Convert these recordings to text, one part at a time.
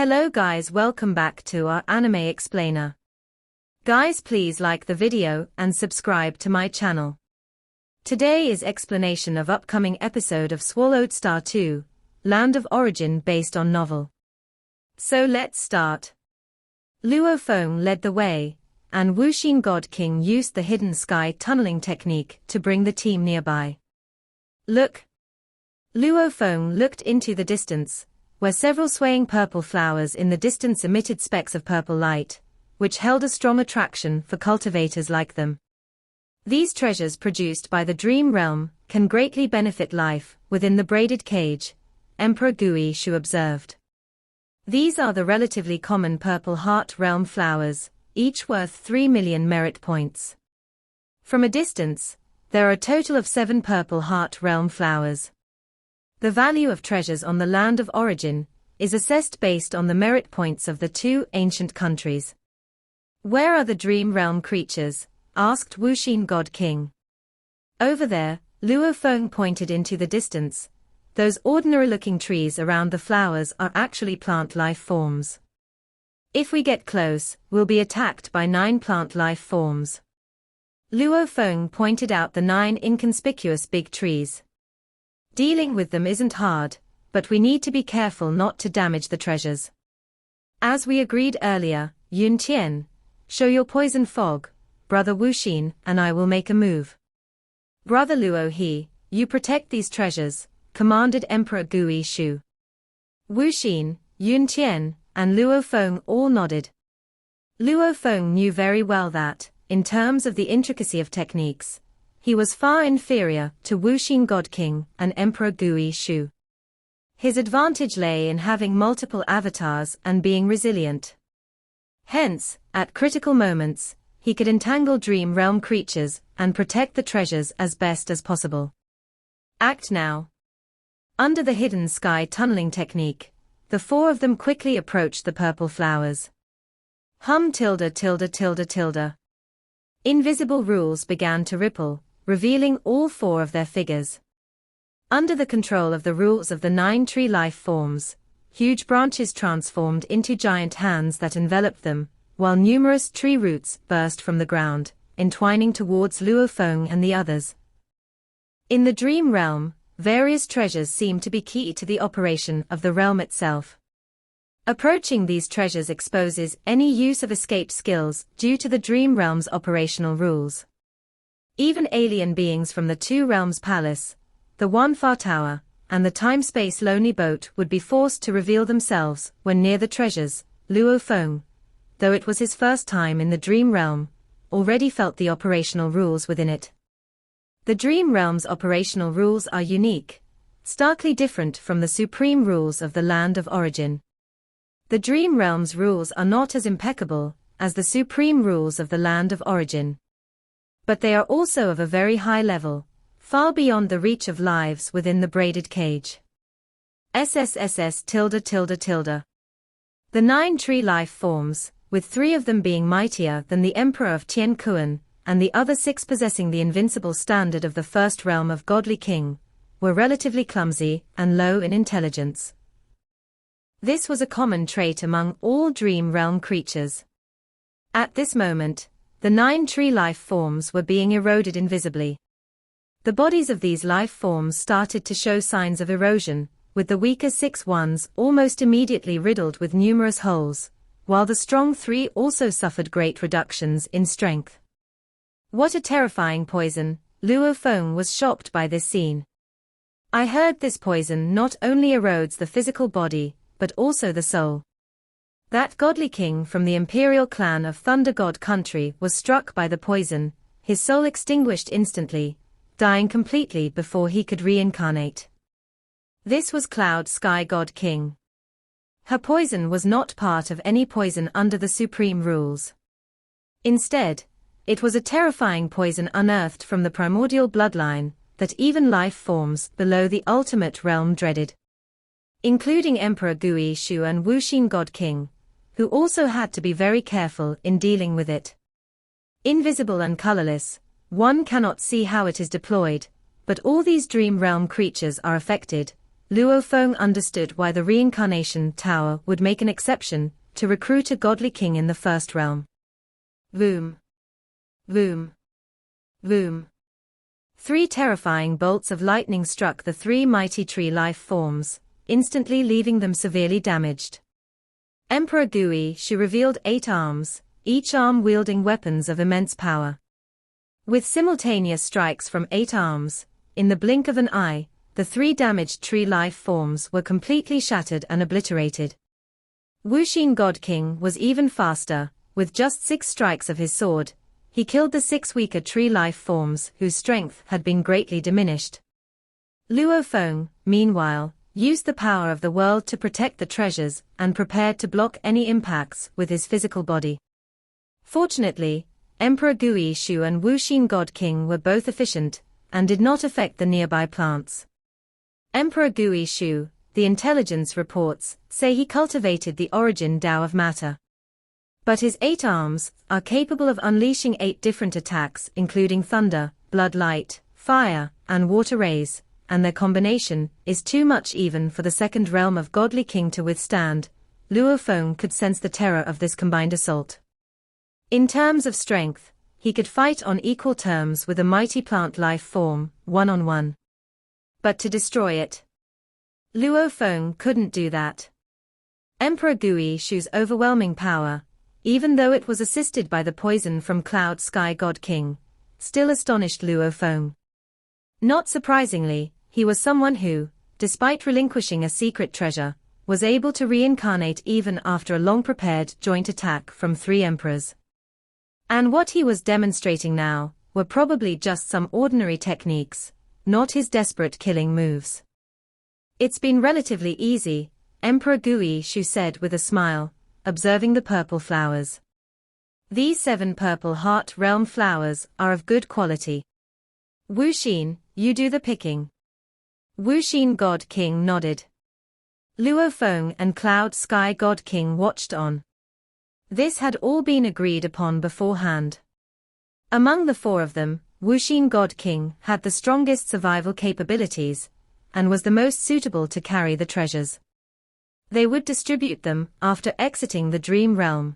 Hello guys, welcome back to our anime explainer. Guys, please like the video and subscribe to my channel. Today is explanation of upcoming episode of Swallowed Star 2, Land of Origin based on novel. So let's start. Luo Feng led the way, and Wuxin God King used the hidden sky tunneling technique to bring the team nearby. Look! Luo Feng looked into the distance, where several swaying purple flowers in the distance emitted specks of purple light, which held a strong attraction for cultivators like them. These treasures produced by the Dream Realm can greatly benefit life within the braided cage, Emperor Gui Shu observed. These are the relatively common purple heart realm flowers, each worth 3 million merit points. From a distance, there are a total of 7 purple heart realm flowers. The value of treasures on the land of origin is assessed based on the merit points of the two ancient countries. Where are the Dream Realm creatures? Asked Wuxin God King. Over there, Luo Feng pointed into the distance. Those ordinary-looking trees around the flowers are actually plant life forms. If we get close, we'll be attacked by 9 plant life forms. Luo Feng pointed out the 9 inconspicuous big trees. Dealing with them isn't hard, but we need to be careful not to damage the treasures. As we agreed earlier, Yun Tian, show your poison fog, Brother Wuxin and I will make a move. Brother Luo He, you protect these treasures, commanded Emperor Gui Shu. Wuxin, Yun Tian, and Luo Feng all nodded. Luo Feng knew very well that, in terms of the intricacy of techniques, he was far inferior to Wuxin God King and Emperor Gui Shu. His advantage lay in having multiple avatars and being resilient. Hence, at critical moments, he could entangle Dream Realm creatures and protect the treasures as best as possible. Act now. Under the hidden sky tunneling technique, the 4 of them quickly approached the purple flowers. Tilde. Invisible rules began to ripple, revealing all 4 of their figures. Under the control of the rules of the 9 tree life forms, huge branches transformed into giant hands that enveloped them, while numerous tree roots burst from the ground, entwining towards Luo Feng and the others. In the Dream Realm, various treasures seem to be key to the operation of the realm itself. Approaching these treasures exposes any use of escape skills due to the Dream Realm's operational rules. Even alien beings from the Two Realms Palace, the One Far Tower, and the Time-Space Lonely Boat would be forced to reveal themselves when near the treasures. Luo Feng, though it was his first time in the Dream Realm, already felt the operational rules within it. The Dream Realm's operational rules are unique, starkly different from the supreme rules of the Land of Origin. The Dream Realm's rules are not as impeccable as the supreme rules of the Land of Origin. But they are also of a very high level, far beyond the reach of lives within the braided cage. The 9 tree life forms, with 3 of them being mightier than the Emperor of Tian Kuan, and the other 6 possessing the invincible standard of the first realm of Godly King, were relatively clumsy and low in intelligence. This was a common trait among all Dream Realm creatures. At this moment, the 9 tree life forms were being eroded invisibly. The bodies of these life forms started to show signs of erosion, with the weaker 6 ones almost immediately riddled with numerous holes, while the strong 3 also suffered great reductions in strength. What a terrifying poison! Luo Feng was shocked by this scene. I heard this poison not only erodes the physical body, but also the soul. That godly king from the imperial clan of Thunder God country was struck by the poison, his soul extinguished instantly, dying completely before he could reincarnate. This was Cloud Sky God King. Her poison was not part of any poison under the supreme rules. Instead, it was a terrifying poison unearthed from the primordial bloodline that even life forms below the ultimate realm dreaded. Including Emperor Gui Shu and Wuxin God King, who also had to be very careful in dealing with it. Invisible and colorless, one cannot see how it is deployed, but all these Dream Realm creatures are affected, Luo Feng understood why the reincarnation tower would make an exception to recruit a godly king in the first realm. Voom. Voom. Voom. 3 terrifying bolts of lightning struck the 3 mighty tree life forms, instantly leaving them severely damaged. Emperor Gui Shu revealed 8 arms, each arm wielding weapons of immense power. With simultaneous strikes from 8 arms, in the blink of an eye, the 3 damaged tree life forms were completely shattered and obliterated. Wuxin God King was even faster, with just 6 strikes of his sword. He killed the 6 weaker tree life forms whose strength had been greatly diminished. Luo Feng, meanwhile, used the power of the world to protect the treasures and prepared to block any impacts with his physical body. Fortunately, Emperor Gui Shu and Wuxin God King were both efficient and did not affect the nearby plants. Emperor Gui Shu, the intelligence reports, say he cultivated the origin Tao of matter. But his 8 arms are capable of unleashing 8 different attacks including thunder, blood light, fire, and water rays, and their combination is too much even for the second realm of godly king to withstand. Luo Feng could sense the terror of this combined assault. In terms of strength, he could fight on equal terms with a mighty plant life form, one-on-one. But to destroy it, Luo Feng couldn't do that. Emperor Gui Shu's overwhelming power, even though it was assisted by the poison from Cloud Sky God King, still astonished Luo Feng. Not surprisingly, he was someone who, despite relinquishing a secret treasure, was able to reincarnate even after a long-prepared joint attack from 3 emperors. And what he was demonstrating now were probably just some ordinary techniques, not his desperate killing moves. It's been relatively easy, Emperor Gui Shu said with a smile, observing the purple flowers. These 7 purple heart realm flowers are of good quality. Wuxin, you do the picking. Wuxin God King nodded. Luo Feng and Cloud Sky God King watched on. This had all been agreed upon beforehand. Among the 4 of them, Wuxin God King had the strongest survival capabilities, and was the most suitable to carry the treasures. They would distribute them after exiting the dream realm.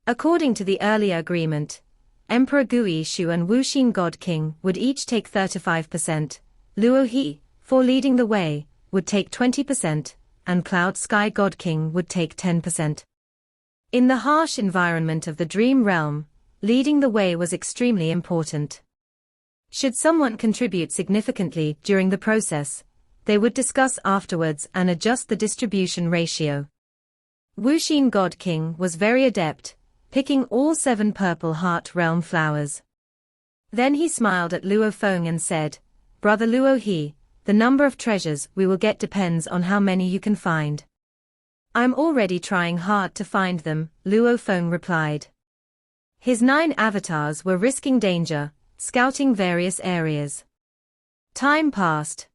According to the earlier agreement, Emperor Gui Shu and Wuxin God King would each take 35%, Luo He, for leading the way, would take 20%, and Cloud Sky God King would take 10%. In the harsh environment of the dream realm, leading the way was extremely important. Should someone contribute significantly during the process, they would discuss afterwards and adjust the distribution ratio. Wuxin God King was very adept, picking all 7 purple heart realm flowers. Then he smiled at Luo Feng and said, "Brother Luo He, the number of treasures we will get depends on how many you can find." "I'm already trying hard to find them," Luo Feng replied. His 9 avatars were risking danger, scouting various areas. Time passed.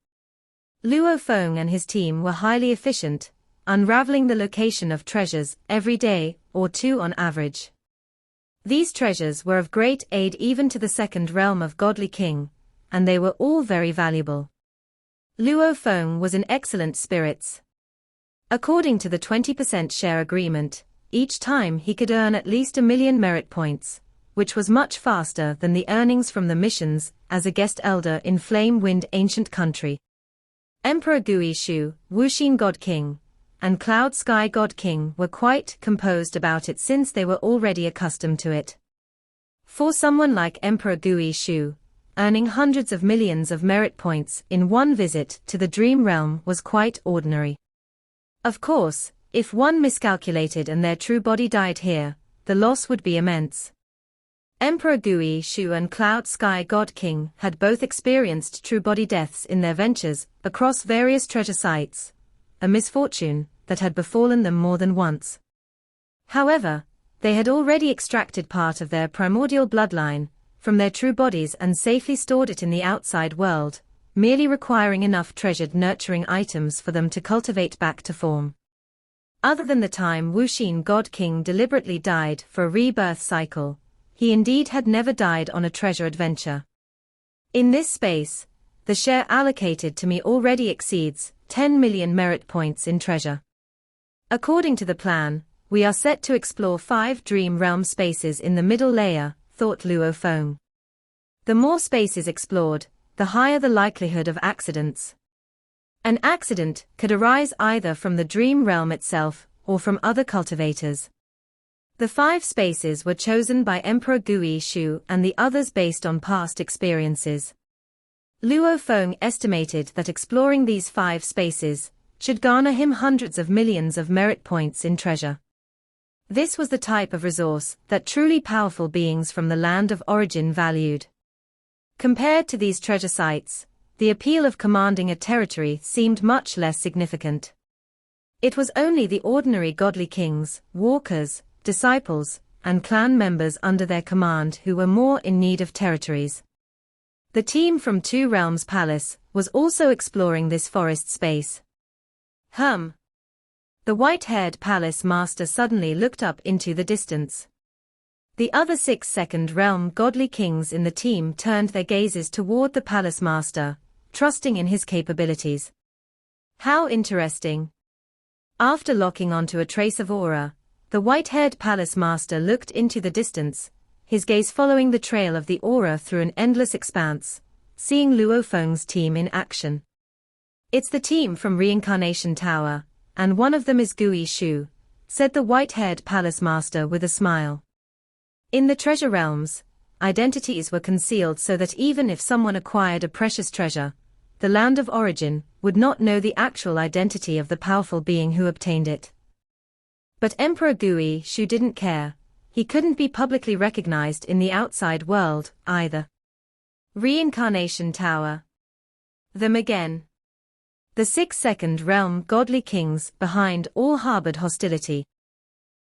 Luo Feng and his team were highly efficient, unraveling the location of treasures every day or 2 on average. These treasures were of great aid even to the second realm of godly king, and they were all very valuable. Luo Feng was in excellent spirits. According to the 20% share agreement, each time he could earn at least 1 million merit points, which was much faster than the earnings from the missions as a guest elder in Flame Wind Ancient Country. Emperor Gui Shu, Wuxin God King, and Cloud Sky God King were quite composed about it since they were already accustomed to it. For someone like Emperor Gui Shu, earning hundreds of millions of merit points in one visit to the Dream Realm was quite ordinary. Of course, if one miscalculated and their true body died here, the loss would be immense. Emperor Gui Shu and Cloud Sky God King had both experienced true body deaths in their ventures across various treasure sites, a misfortune that had befallen them more than once. However, they had already extracted part of their primordial bloodline from their true bodies and safely stored it in the outside world, merely requiring enough treasured nurturing items for them to cultivate back to form. Other than the time Wuxin God King deliberately died for a rebirth cycle, he indeed had never died on a treasure adventure. In this space, the share allocated to me already exceeds 10 million merit points in treasure. According to the plan, we are set to explore 5 dream realm spaces in the middle layer, thought Luo Feng. The more spaces explored, the higher the likelihood of accidents. An accident could arise either from the dream realm itself or from other cultivators. The 5 spaces were chosen by Emperor Gui Shu and the others based on past experiences. Luo Feng estimated that exploring these 5 spaces should garner him hundreds of millions of merit points in treasure. This was the type of resource that truly powerful beings from the land of origin valued. Compared to these treasure sites, the appeal of commanding a territory seemed much less significant. It was only the ordinary godly kings, walkers, disciples, and clan members under their command who were more in need of territories. The team from Two Realms Palace was also exploring this forest space. The white-haired palace master suddenly looked up into the distance. The other 6 second realm godly kings in the team turned their gazes toward the palace master, trusting in his capabilities. How interesting. After locking onto a trace of aura, the white-haired palace master looked into the distance, his gaze following the trail of the aura through an endless expanse, seeing Luo Feng's team in action. It's the team from Reincarnation Tower, and one of them is Gui Shu, said the white-haired palace master with a smile. In the treasure realms, identities were concealed so that even if someone acquired a precious treasure, the land of origin would not know the actual identity of the powerful being who obtained it. But Emperor Gui Shu didn't care. He couldn't be publicly recognized in the outside world, either. Reincarnation Tower. Them again. The 6 second realm godly kings behind all harbored hostility.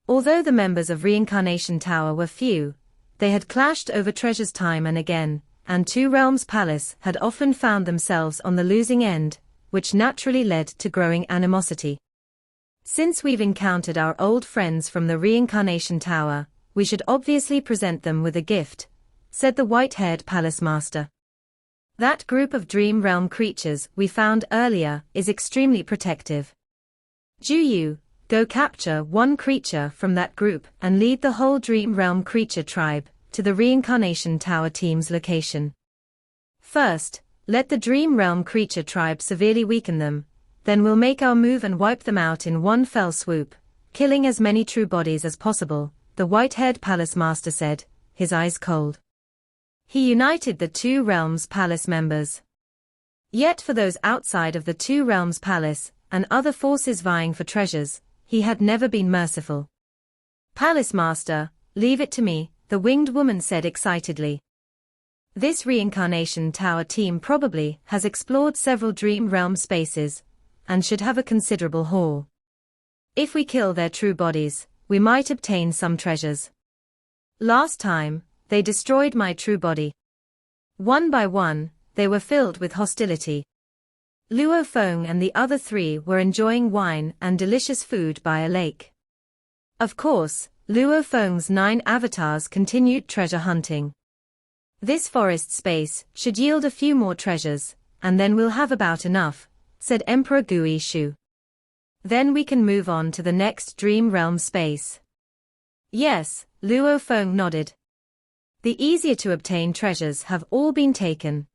Although the members of Reincarnation Tower were few, they had clashed over treasures time and again, and Two Realms Palace had often found themselves on the losing end, which naturally led to growing animosity. Since we've encountered our old friends from the Reincarnation Tower, we should obviously present them with a gift, said the white-haired palace master. That group of dream realm creatures we found earlier is extremely protective. Juyu, go capture one creature from that group and lead the whole dream realm creature tribe to the Reincarnation Tower team's location. First, let the dream realm creature tribe severely weaken them, then we'll make our move and wipe them out in one fell swoop, killing as many true bodies as possible, the white-haired palace master said, his eyes cold. He united the Two Realms Palace members. Yet for those outside of the Two Realms Palace, and other forces vying for treasures, he had never been merciful. Palace Master, leave it to me, the winged woman said excitedly. This Reincarnation Tower team probably has explored several dream realm spaces, and should have a considerable haul. If we kill their true bodies, we might obtain some treasures. Last time, they destroyed my true body. One by one, they were filled with hostility. Luo Feng and the other 3 were enjoying wine and delicious food by a lake. Of course, Luo Feng's 9 avatars continued treasure hunting. This forest space should yield a few more treasures, and then we'll have about enough, said Emperor Gui Shu. Then we can move on to the next dream realm space. Yes, Luo Feng nodded. The easier to obtain treasures have all been taken.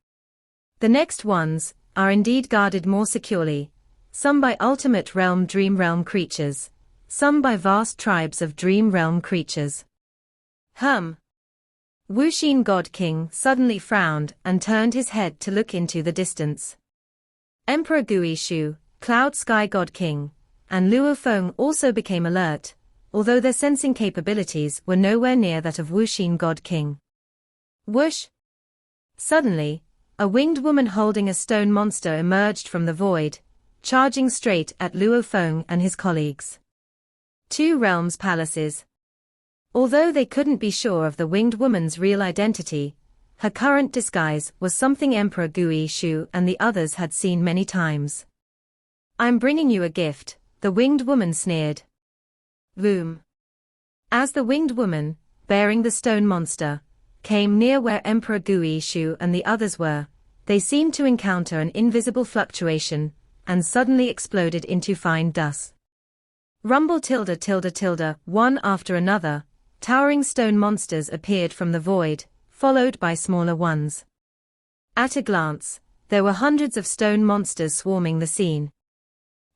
The next ones are indeed guarded more securely, some by ultimate realm dream realm creatures, some by vast tribes of dream realm creatures. Wuxin God King suddenly frowned and turned his head to look into the distance. Emperor Gui Shu, Cloud Sky God King, and Luo Feng also became alert, although their sensing capabilities were nowhere near that of Wuxin God King. Whoosh! Suddenly, a winged woman holding a stone monster emerged from the void, charging straight at Luo Feng and his colleagues. Two Realms Palaces. Although they couldn't be sure of the winged woman's real identity, her current disguise was something Emperor Gui Shu and the others had seen many times. I'm bringing you a gift, the winged woman sneered. Boom. As the winged woman, bearing the stone monster, came near where Emperor Gui Shu and the others were, they seemed to encounter an invisible fluctuation, and suddenly exploded into fine dust. Rumble tilde tilde tilde, one after another, towering stone monsters appeared from the void, followed by smaller ones. At a glance, there were hundreds of stone monsters swarming the scene.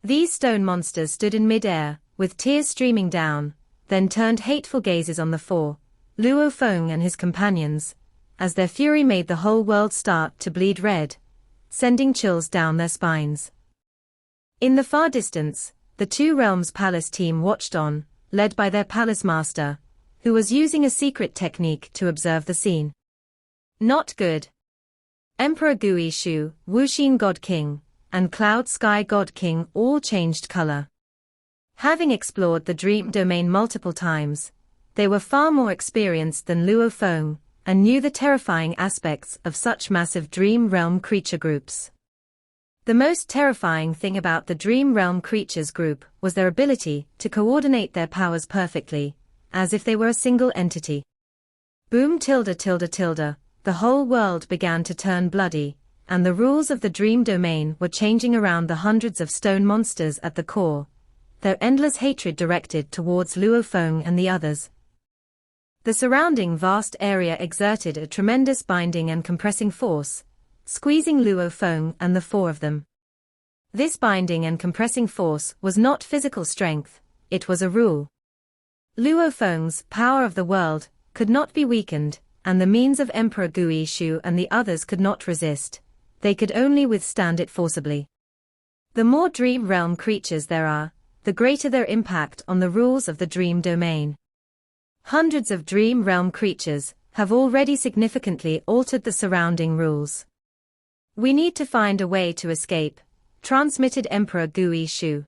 These stone monsters stood in mid-air, with tears streaming down, then turned hateful gazes on the four, Luo Feng and his companions, as their fury made the whole world start to bleed red, sending chills down their spines. In the far distance, the Two Realms Palace team watched on, led by their palace master, who was using a secret technique to observe the scene. Not good. Emperor Gui Shu, Wuxin God King, and Cloud Sky God King all changed color. Having explored the dream domain multiple times, they were far more experienced than Luo Feng, and knew the terrifying aspects of such massive dream realm creature groups. The most terrifying thing about the Dream Realm Creatures group was their ability to coordinate their powers perfectly, as if they were a single entity. Boom tilde tilde tilde, the whole world began to turn bloody, and the rules of the dream domain were changing around the hundreds of stone monsters at the core, their endless hatred directed towards Luo Feng and the others. The surrounding vast area exerted a tremendous binding and compressing force, squeezing Luo Feng and the four of them. This binding and compressing force was not physical strength, it was a rule. Luo Feng's power of the world could not be weakened, and the means of Emperor Gui Shu and the others could not resist, they could only withstand it forcibly. The more dream realm creatures there are, the greater their impact on the rules of the dream domain. Hundreds of dream realm creatures have already significantly altered the surrounding rules. We need to find a way to escape, transmitted Emperor Gui Shu.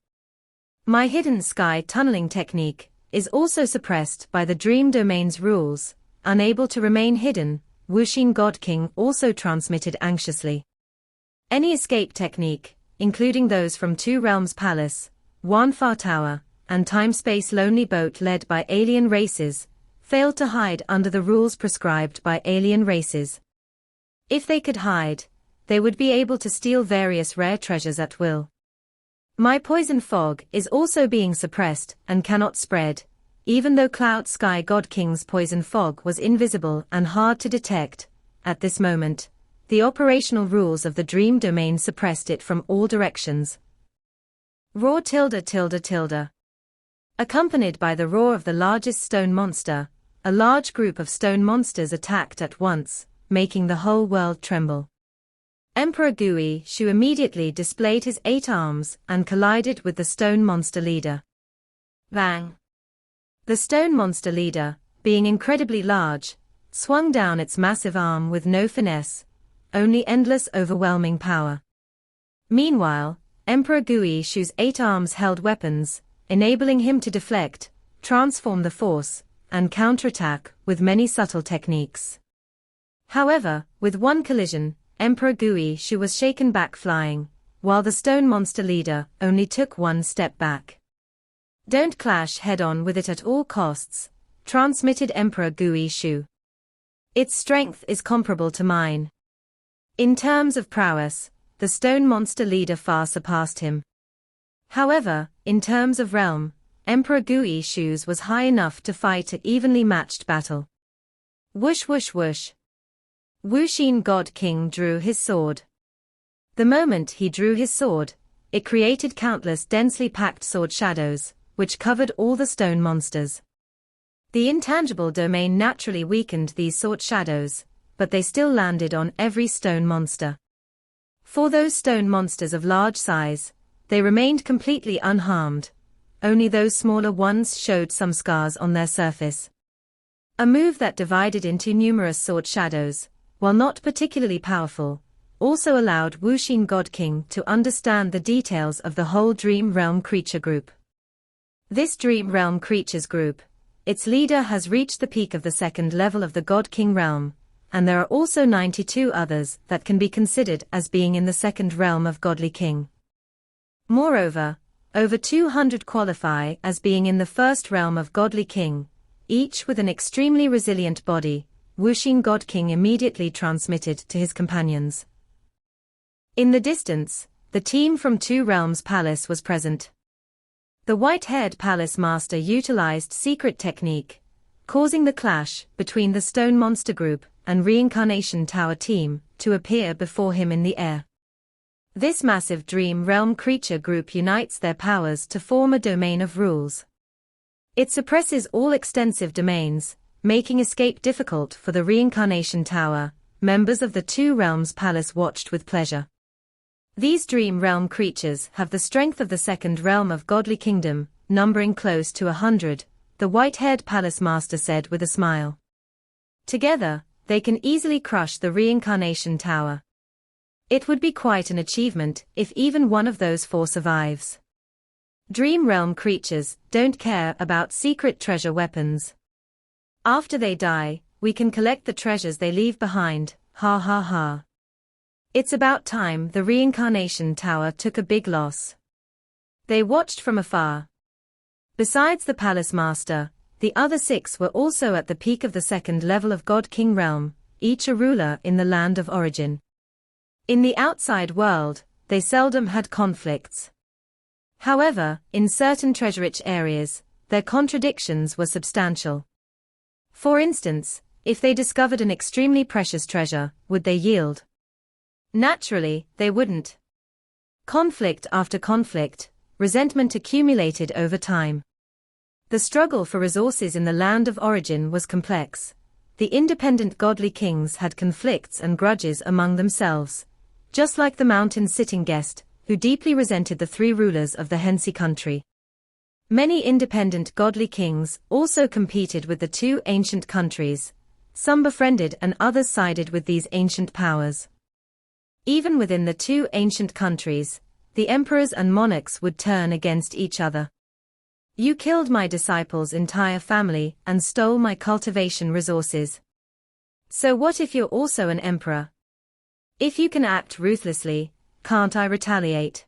My hidden sky tunneling technique is also suppressed by the dream domain's rules, unable to remain hidden, Wuxin God King also transmitted anxiously. Any escape technique, including those from Two Realms Palace, Wanfa Tower, and Time-Space Lonely Boat led by alien races, failed to hide under the rules prescribed by alien races. If they could hide, they would be able to steal various rare treasures at will. My poison fog is also being suppressed and cannot spread, even though Cloud Sky God King's poison fog was invisible and hard to detect. At this moment, the operational rules of the dream domain suppressed it from all directions. Roar tilde tilde tilde. Accompanied by the roar of the largest stone monster, a large group of stone monsters attacked at once, making the whole world tremble. Emperor Gui Shu immediately displayed his 8 arms and collided with the stone monster leader. Bang! The stone monster leader, being incredibly large, swung down its massive arm with no finesse, only endless overwhelming power. Meanwhile, Emperor Gui Shu's 8 arms held weapons, enabling him to deflect, transform the force, and counterattack with many subtle techniques. However, with one collision, Emperor Gui Shu was shaken back flying, while the stone monster leader only took one step back. Don't clash head-on with it at all costs, transmitted Emperor Gui Shu. Its strength is comparable to mine. In terms of prowess, the stone monster leader far surpassed him. However, in terms of realm, Emperor Gui Shu's was high enough to fight an evenly matched battle. Whoosh whoosh whoosh. Wuxin God King drew his sword. The moment he drew his sword, it created countless densely packed sword shadows, which covered all the stone monsters. The intangible domain naturally weakened these sword shadows, but they still landed on every stone monster. For those stone monsters of large size, they remained completely unharmed. Only those smaller ones showed some scars on their surface. A move that divided into numerous sword shadows, while not particularly powerful, also allowed Wuxin God King to understand the details of the whole Dream Realm creature group. This Dream Realm creatures group, its leader has reached the peak of the 2nd level of the God King realm, and there are also 92 others that can be considered as being in the 2nd realm of Godly King. Moreover, over 200 qualify as being in the 1st realm of Godly King, each with an extremely resilient body. Wuxin God King immediately transmitted to his companions. In the distance, the team from Two Realms Palace was present. The white-haired palace master utilized secret technique, causing the clash between the Stone Monster Group and Reincarnation Tower team to appear before him in the air. This massive Dream Realm creature group unites their powers to form a domain of rules. It suppresses all extensive domains, making escape difficult for the Reincarnation Tower. Members of the Two Realms Palace watched with pleasure. These Dream Realm creatures have the strength of the second realm of Godly Kingdom, numbering close to 100, the white-haired palace master said with a smile. Together, they can easily crush the Reincarnation Tower. It would be quite an achievement if even one of those four survives. Dream Realm creatures don't care about secret treasure weapons. After they die, we can collect the treasures they leave behind, ha ha ha. It's about time the Reincarnation Tower took a big loss. They watched from afar. Besides the palace master, the other 6 were also at the peak of the second level of God King Realm, each a ruler in the land of origin. In the outside world, they seldom had conflicts. However, in certain treasure-rich areas, their contradictions were substantial. For instance, if they discovered an extremely precious treasure, would they yield? Naturally, they wouldn't. Conflict after conflict, resentment accumulated over time. The struggle for resources in the land of origin was complex. The independent godly kings had conflicts and grudges among themselves, just like the mountain-sitting guest, who deeply resented the 3 rulers of the Hensi country. Many independent godly kings also competed with the 2 ancient countries. Some befriended and others sided with these ancient powers. Even within the 2 ancient countries, the emperors and monarchs would turn against each other. You killed my disciples' entire family and stole my cultivation resources. So what if you're also an emperor? If you can act ruthlessly, can't I retaliate?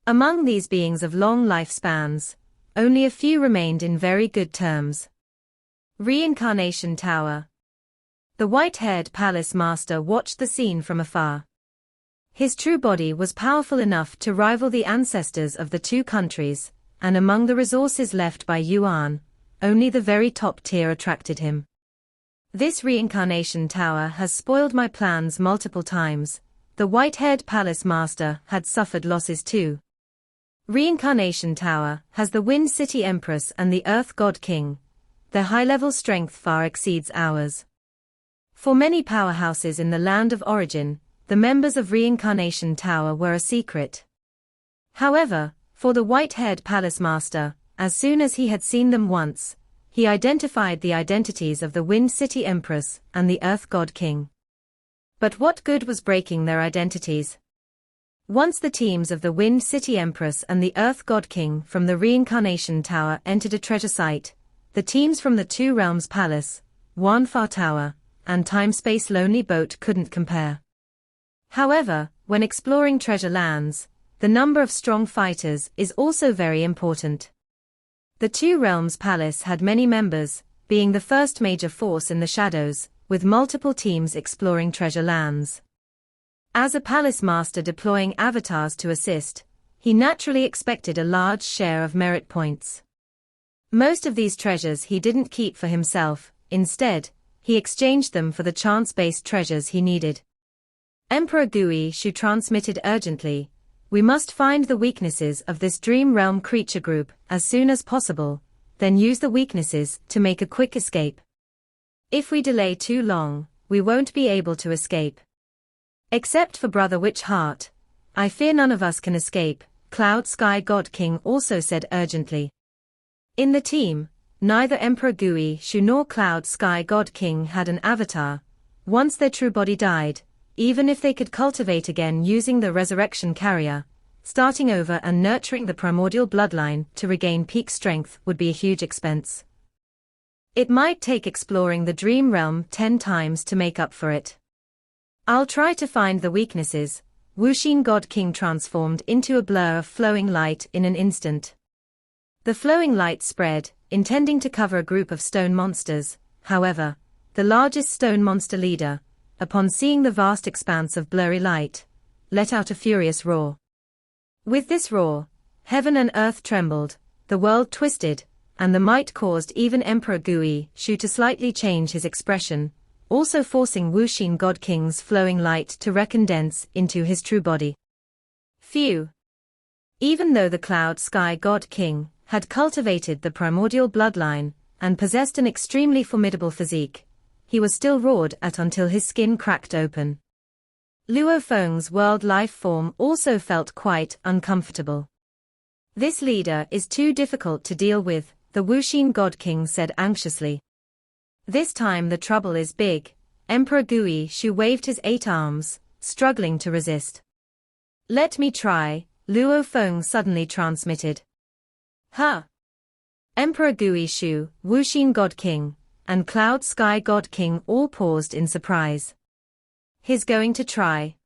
Among these beings of long lifespans, only a few remained in very good terms. Reincarnation Tower. The white-haired palace master watched the scene from afar. His true body was powerful enough to rival the ancestors of the 2 countries, and among the resources left by Yuan, only the very top tier attracted him. This Reincarnation Tower has spoiled my plans multiple times. The white-haired palace master had suffered losses too. Reincarnation Tower has the Wind City Empress and the Earth God King. Their high-level strength far exceeds ours. For many powerhouses in the land of origin, the members of Reincarnation Tower were a secret. However, for the white-haired palace master, as soon as he had seen them once, he identified the identities of the Wind City Empress and the Earth God King. But what good was breaking their identities? Once the teams of the Wind City Empress and the Earth God King from the Reincarnation Tower entered a treasure site, the teams from the Two Realms Palace, Wanfa Tower, and Time-Space Lonely Boat couldn't compare. However, when exploring treasure lands, the number of strong fighters is also very important. The Two Realms Palace had many members, being the first major force in the shadows, with multiple teams exploring treasure lands. As a palace master deploying avatars to assist, he naturally expected a large share of merit points. Most of these treasures he didn't keep for himself, instead, he exchanged them for the chance-based treasures he needed. Emperor Gui Shu transmitted urgently, "We must find the weaknesses of this Dream Realm creature group as soon as possible, then use the weaknesses to make a quick escape. If we delay too long, we won't be able to escape. Except for Brother Witch Heart, I fear none of us can escape," Cloud Sky God King also said urgently. In the team, neither Emperor Gui Shu nor Cloud Sky God King had an avatar. Once their true body died, even if they could cultivate again using the resurrection carrier, starting over and nurturing the primordial bloodline to regain peak strength would be a huge expense. It might take exploring the Dream Realm 10 times to make up for it. I'll try to find the weaknesses. Wuxin God King transformed into a blur of flowing light in an instant. The flowing light spread, intending to cover a group of stone monsters. However, the largest stone monster leader, upon seeing the vast expanse of blurry light, let out a furious roar. With this roar, heaven and earth trembled, the world twisted, and the might caused even Emperor Gui Shu to slightly change his expression, also forcing Wuxin God King's flowing light to recondense into his true body. Phew! Even though the Cloud Sky God King had cultivated the primordial bloodline and possessed an extremely formidable physique, he was still roared at until his skin cracked open. Luo Feng's world life form also felt quite uncomfortable. This leader is too difficult to deal with, the Wuxin God King said anxiously. This time the trouble is big. Emperor Gui Shu waved his 8 arms, struggling to resist. Let me try, Luo Feng suddenly transmitted. Huh! Emperor Gui Shu, Wuxin God King, and Cloud Sky God King all paused in surprise. He's going to try.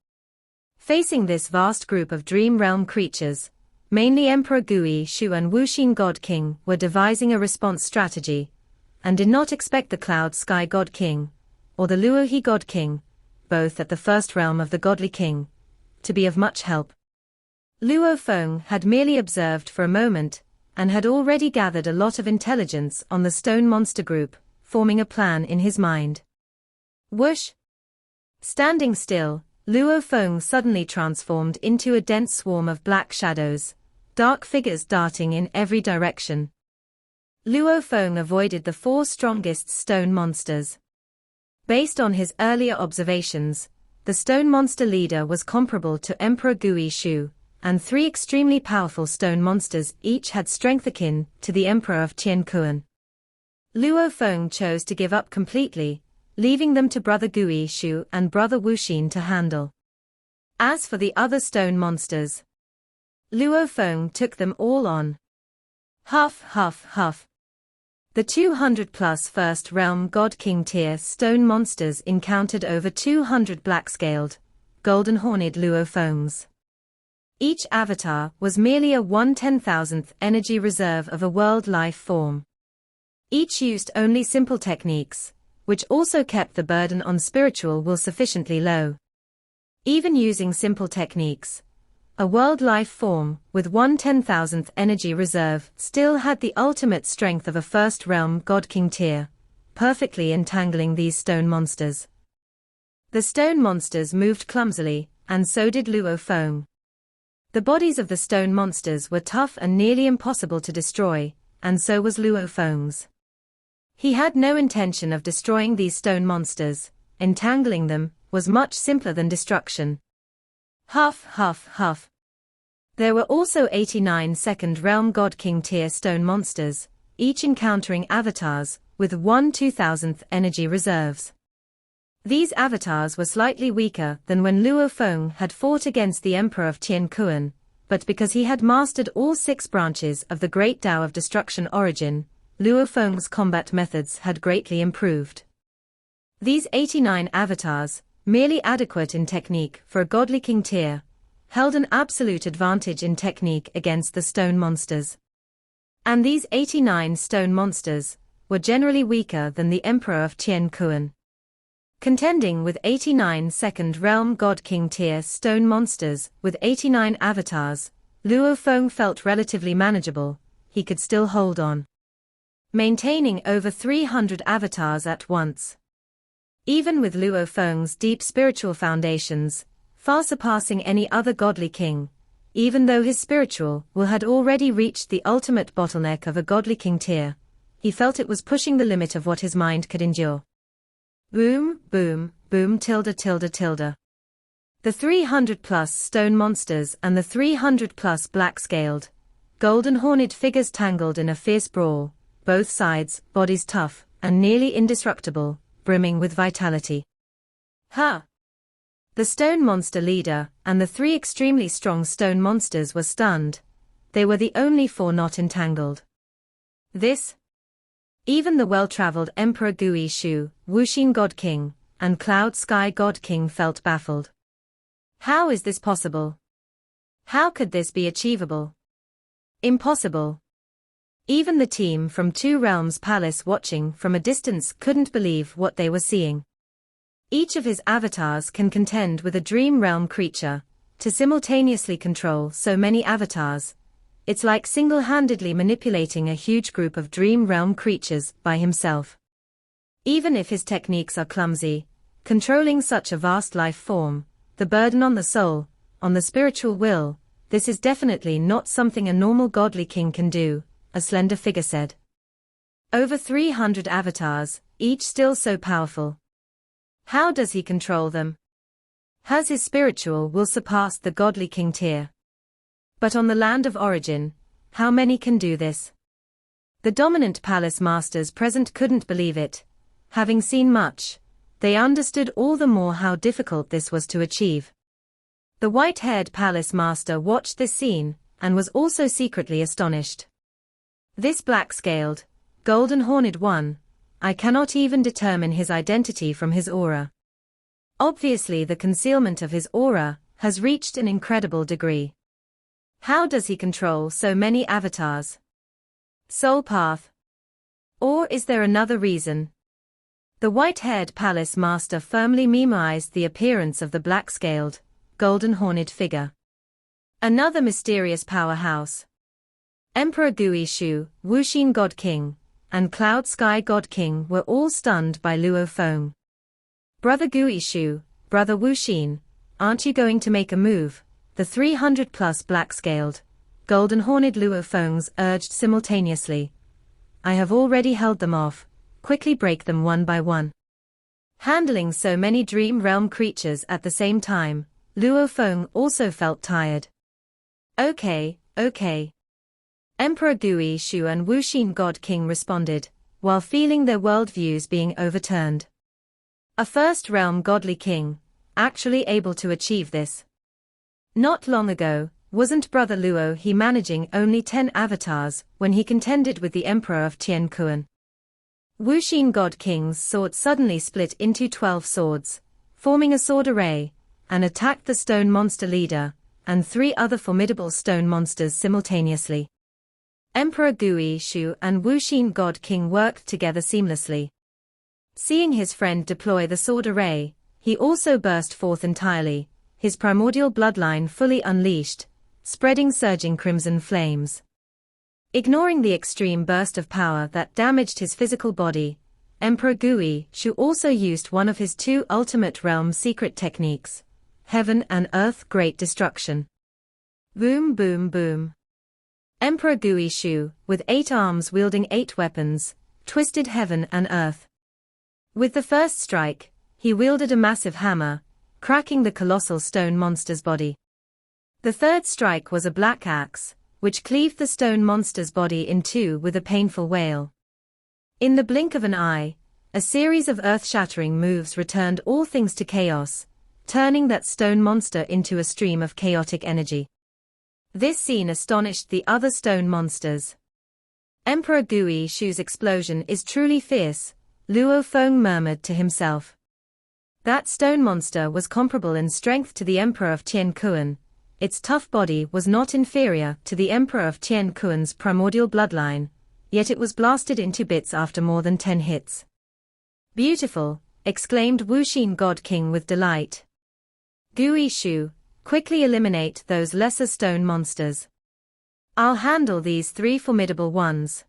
Facing this vast group of Dream Realm creatures, mainly Emperor Gui Shu and Wuxin God King were devising a response strategy, and did not expect the Cloud Sky God King, or the Luohi God King, both at the first realm of the Godly King, to be of much help. Luo Feng had merely observed for a moment, and had already gathered a lot of intelligence on the stone monster group, forming a plan in his mind. Whoosh! Standing still, Luo Feng suddenly transformed into a dense swarm of black shadows, dark figures darting in every direction. Luo Feng avoided the 4 strongest stone monsters. Based on his earlier observations, the stone monster leader was comparable to Emperor Gui Shu, and 3 extremely powerful stone monsters each had strength akin to the Emperor of Tiankuan. Luo Feng chose to give up completely, leaving them to Brother Gui Shu and Brother Wuxin to handle. As for the other stone monsters, Luo Feng took them all on. Huff, huff, huff. The 200+ First Realm God King tier stone monsters encountered over 200 black-scaled, golden-horned Luo Fengs. Each avatar was merely a 1/10,000th energy reserve of a world life form. Each used only simple techniques, which also kept the burden on spiritual will sufficiently low. Even using simple techniques, a world life form with 1/10,000th energy reserve still had the ultimate strength of a first realm God King tier, perfectly entangling these stone monsters. The stone monsters moved clumsily, and so did Luo Feng. The bodies of the stone monsters were tough and nearly impossible to destroy, and so was Luo Feng's. He had no intention of destroying these stone monsters. Entangling them was much simpler than destruction. Huff, huff, huff. There were also 89 second realm God King tier stone monsters, each encountering avatars with 1/2000th energy reserves. These avatars were slightly weaker than when Luo Feng had fought against the Emperor of Tiankuan, but because he had mastered all 6 branches of the Great Tao of Destruction origin, Luo Feng's combat methods had greatly improved. These 89 avatars, merely adequate in technique for a Godly King tier, held an absolute advantage in technique against the stone monsters. And these 89 stone monsters were generally weaker than the Emperor of Tiankuan. Contending with 89 second realm God King tier stone monsters with 89 avatars, Luo Feng felt relatively manageable. He could still hold on. Maintaining over 300 avatars at once. Even with Luo Feng's deep spiritual foundations, far surpassing any other godly king, even though his spiritual will had already reached the ultimate bottleneck of a Godly King tier, he felt it was pushing the limit of what his mind could endure. Boom, boom, boom tilde tilde tilde. The 300+ stone monsters and the 300+ black-scaled, golden-horned figures tangled in a fierce brawl, both sides, bodies tough, and nearly indestructible, brimming with vitality. Ha! The stone monster leader and the 3 extremely strong stone monsters were stunned. They were the only 4 not entangled. This? Even the well-traveled Emperor Gui Shu, Wuxin God King, and Cloud Sky God King felt baffled. How is this possible? How could this be achievable? Impossible. Even the team from 2 Realms Palace watching from a distance couldn't believe what they were seeing. Each of his avatars can contend with a dream realm creature, To simultaneously control so many avatars, it's like single-handedly manipulating a huge group of dream realm creatures by himself. Even if his techniques are clumsy, controlling such a vast life form, the burden on the soul, on the spiritual will, this is definitely not something a normal godly king can do, a slender figure said. Over 300 avatars, each still so powerful. How does he control them? Has his spiritual will surpassed the godly king tier? But on the land of origin, how many can do this? The dominant palace masters present couldn't believe it. Having seen much, they understood all the more how difficult this was to achieve. The white-haired palace master watched this scene, and was also secretly astonished. This black-scaled, golden-horned one, I cannot even determine his identity from his aura. Obviously the concealment of his aura has reached an incredible degree. How does he control so many avatars? Soul path? Or is there another reason? The white-haired palace master firmly memorized the appearance of the black-scaled, golden-horned figure. Another mysterious powerhouse. Emperor Gui Shu, Wuxin God King, and Cloud Sky God King were all stunned by Luo Feng. Brother Gui Shu, Brother Wuxin, aren't you going to make a move? The 300-plus black-scaled, golden-horned Luo Fengs urged simultaneously. I have already held them off, quickly break them one by one. Handling so many dream realm creatures at the same time, Luo Feng also felt tired. Okay. Emperor Gui Shu and Wuxin God King responded, while feeling their worldviews being overturned. A first-realm godly king, actually able to achieve this. Not long ago, wasn't Brother Luo he managing only 10 avatars when he contended with the Emperor of Tian Kuan? Wuxin God King's sword suddenly split into 12 swords, forming a sword array, and attacked the stone monster leader, and 3 other formidable stone monsters simultaneously. Emperor Gui Shu and Wuxin God King worked together seamlessly. Seeing his friend deploy the sword array, he also burst forth entirely, his primordial bloodline fully unleashed, spreading surging crimson flames. Ignoring the extreme burst of power that damaged his physical body, Emperor Gui Shu also used one of his 2 ultimate realm secret techniques, Heaven and Earth Great Destruction. Boom boom boom. Emperor Gui Shu, with 8 arms wielding 8 weapons, twisted heaven and earth. With the first strike, he wielded a massive hammer, cracking the colossal stone monster's body. The third strike was a black axe, which cleaved the stone monster's body in 2 with a painful wail. In the blink of an eye, a series of earth-shattering moves returned all things to chaos, turning that stone monster into a stream of chaotic energy. This scene astonished the other stone monsters. Emperor Gui Shu's explosion is truly fierce, Luo Feng murmured to himself. That stone monster was comparable in strength to the Emperor of Tian Kuan. Its tough body was not inferior to the Emperor of Tian Kuan's primordial bloodline, yet it was blasted into bits after more than 10 hits. Beautiful, exclaimed Wuxin God King with delight. Gui Shu, quickly eliminate those lesser stone monsters. I'll handle these 3 formidable ones.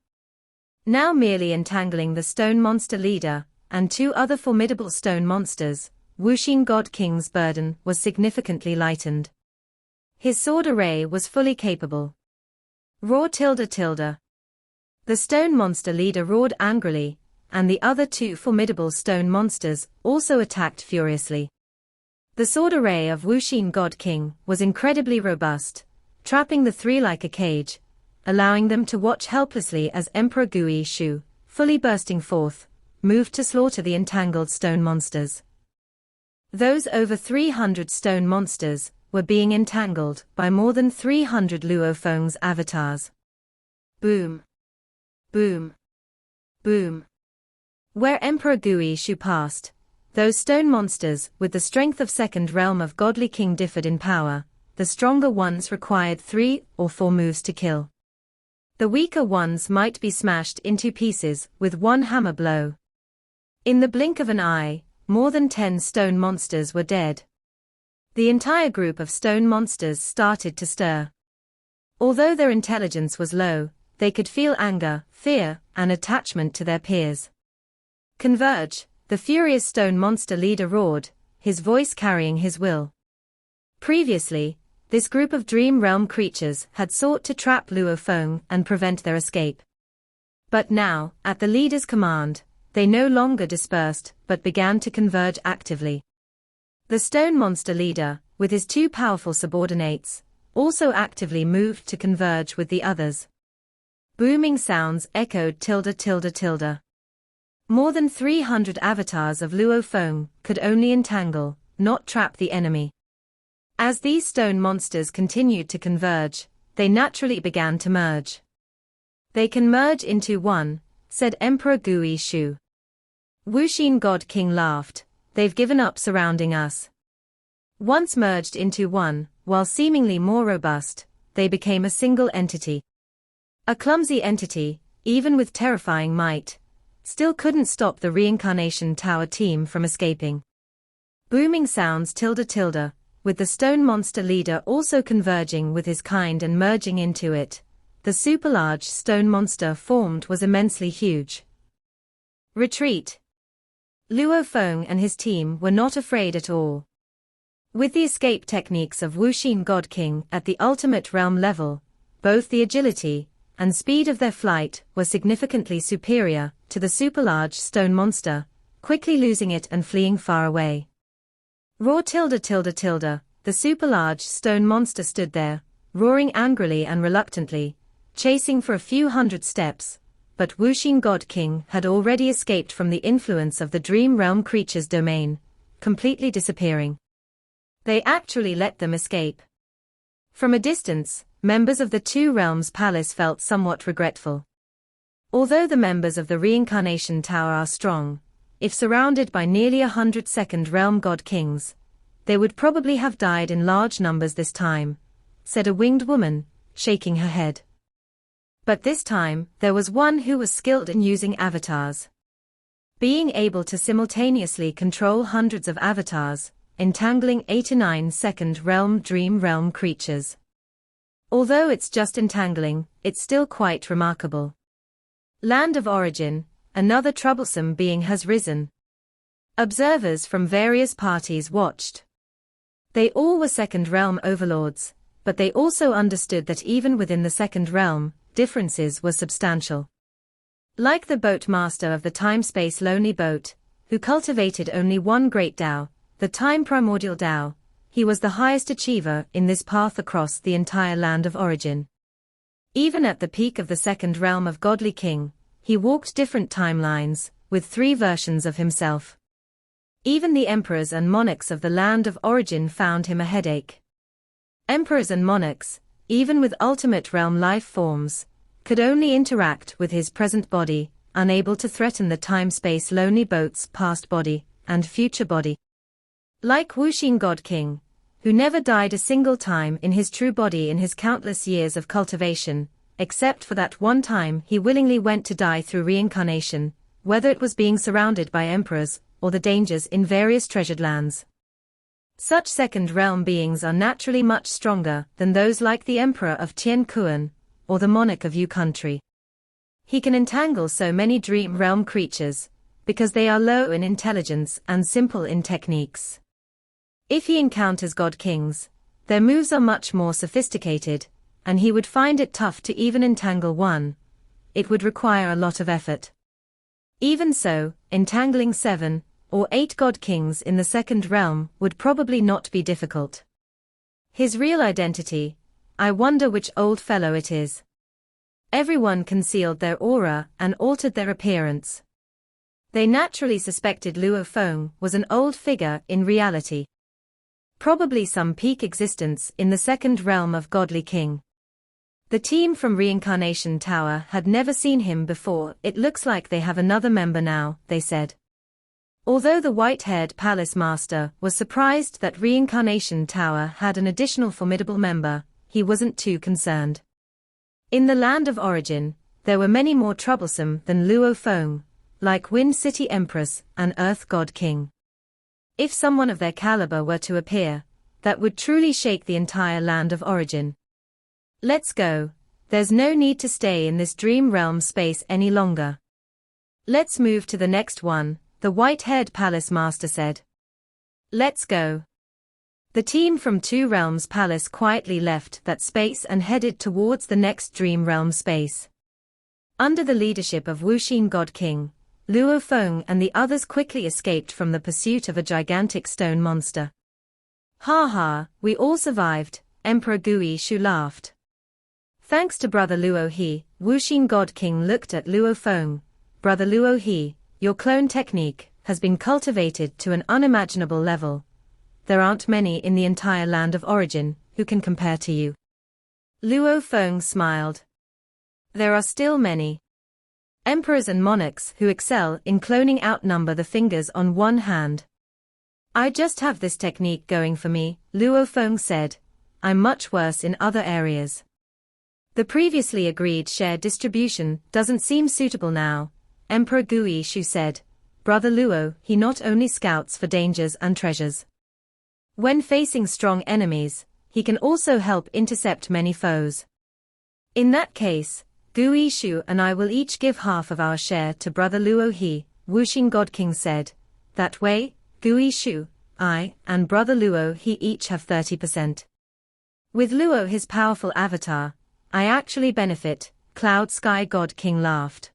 Now merely entangling the stone monster leader, and 2 other formidable stone monsters, Wuxin God King's burden was significantly lightened. His sword array was fully capable. Roar tilde tilde. The stone monster leader roared angrily, and the other 2 formidable stone monsters also attacked furiously. The sword array of Wuxin God King was incredibly robust, trapping the 3 like a cage, allowing them to watch helplessly as Emperor Gui Shu, fully bursting forth, moved to slaughter the entangled stone monsters. Those over 300 stone monsters were being entangled by more than 300 Luo Feng's avatars. Boom. Boom. Boom. Where Emperor Gui Shu passed, those stone monsters with the strength of second realm of godly king differed in power. The stronger ones required 3 or 4 moves to kill. The weaker ones might be smashed into pieces with 1 hammer blow. In the blink of an eye, more than 10 stone monsters were dead. The entire group of stone monsters started to stir. Although their intelligence was low, they could feel anger, fear, and attachment to their peers. Converge, the furious stone monster leader roared, his voice carrying his will. Previously, this group of dream realm creatures had sought to trap Luo Feng and prevent their escape. But now, at the leader's command, they no longer dispersed but began to converge actively. The stone monster leader, with his two powerful subordinates, also actively moved to converge with the others. Booming sounds echoed tilde tilde tilde. More than 300 avatars of Luo Feng could only entangle, not trap the enemy. As these stone monsters continued to converge, they naturally began to merge. They can merge into one, said Emperor Gui Shu. Wuxin God King laughed, they've given up surrounding us. Once merged into one, while seemingly more robust, they became a single entity. A clumsy entity, even with terrifying might, still couldn't stop the Reincarnation Tower team from escaping. Booming sounds tilde tilde, with the stone monster leader also converging with his kind and merging into it. The super-large stone monster formed was immensely huge. Retreat. Luo Feng and his team were not afraid at all. With the escape techniques of Wuxin God King at the ultimate realm level, both the agility and speed of their flight were significantly superior to the super-large stone monster, quickly losing it and fleeing far away. Roar tilde tilde tilde, the super-large stone monster stood there, roaring angrily and reluctantly, chasing for a few hundred steps, but Wuxin God King had already escaped from the influence of the dream realm creature's domain, completely disappearing. They actually let them escape. From a distance, members of the Two Realms Palace felt somewhat regretful. Although the members of the Reincarnation Tower are strong, if surrounded by nearly 100 second realm god kings, they would probably have died in large numbers this time, said a winged woman, shaking her head. But this time, there was one who was skilled in using avatars. Being able to simultaneously control hundreds of avatars, entangling 89 second realm dream realm creatures. Although it's just entangling, it's still quite remarkable. Land of Origin, another troublesome being has risen. Observers from various parties watched. They all were second realm overlords, but they also understood that even within the second realm, differences were substantial. Like the boat master of the time-space lonely boat, who cultivated only one great Tao, the time primordial Tao, he was the highest achiever in this path across the entire land of origin. Even at the peak of the second realm of Godly King, he walked different timelines, with 3 versions of himself. Even the emperors and monarchs of the land of origin found him a headache. Emperors and monarchs, even with ultimate realm life forms, could only interact with his present body, unable to threaten the time-space lonely boat's past body and future body. Like Wuxin God King, who never died a single time in his true body in his countless years of cultivation, except for that one time he willingly went to die through reincarnation, whether it was being surrounded by emperors or the dangers in various treasured lands. Such second realm beings are naturally much stronger than those like the emperor of Tien Kuan, or the monarch of Yu country. He can entangle so many dream realm creatures, because they are low in intelligence and simple in techniques. If he encounters god kings, their moves are much more sophisticated, and he would find it tough to even entangle one. It would require a lot of effort. Even so, entangling 7 or 8 god kings in the second realm would probably not be difficult. His real identity, I wonder which old fellow it is. Everyone concealed their aura and altered their appearance. They naturally suspected Luo Feng was an old figure in reality. Probably some peak existence in the second realm of Godly King. The team from Reincarnation Tower had never seen him before. It looks like they have another member now, they said. Although the white-haired palace master was surprised that Reincarnation Tower had an additional formidable member, he wasn't too concerned. In the land of origin, there were many more troublesome than Luo Feng, like Wind City Empress and Earth God King. If someone of their caliber were to appear, that would truly shake the entire land of origin. Let's go. There's no need to stay in this dream realm space any longer. Let's move to the next one, the white-haired palace master said. Let's go. The team from Two Realms Palace quietly left that space and headed towards the next dream realm space. Under the leadership of Wuxin God King, Luo Feng and the others quickly escaped from the pursuit of a gigantic stone monster. Ha ha, we all survived, Emperor Gui Shu laughed. Thanks to Brother Luo He, Wuxin God King looked at Luo Feng. Brother Luo He, your clone technique has been cultivated to an unimaginable level. There aren't many in the entire land of origin who can compare to you. Luo Feng smiled. There are still many. Emperors and monarchs who excel in cloning outnumber the fingers on one hand. I just have this technique going for me, Luo Feng said. I'm much worse in other areas. The previously agreed share distribution doesn't seem suitable now, Emperor Gui Shu said. Brother Luo, he not only scouts for dangers and treasures. When facing strong enemies, he can also help intercept many foes. In that case, Gui Shu and I will each give half of our share to Brother Luo He, Wuxin God King said. That way, Gui Shu, I, and Brother Luo He each have 30%. With Luo his powerful avatar, I actually benefit, Cloud Sky God King laughed.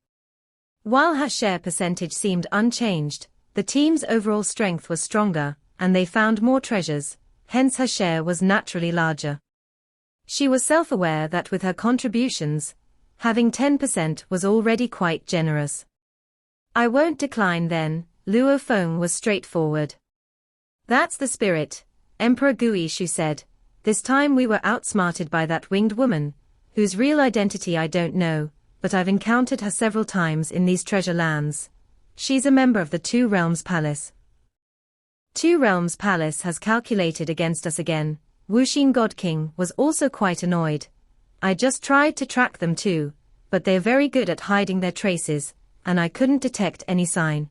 While her share percentage seemed unchanged, the team's overall strength was stronger, and they found more treasures, hence her share was naturally larger. She was self-aware that with her contributions, having 10% was already quite generous. I won't decline then, Luo Feng was straightforward. That's the spirit, Emperor Gui Shu said. This time we were outsmarted by that winged woman, whose real identity I don't know, but I've encountered her several times in these treasure lands. She's a member of the Two Realms Palace. Two Realms Palace has calculated against us again. Wuxin God King was also quite annoyed. I just tried to track them too, but they're very good at hiding their traces, and I couldn't detect any sign.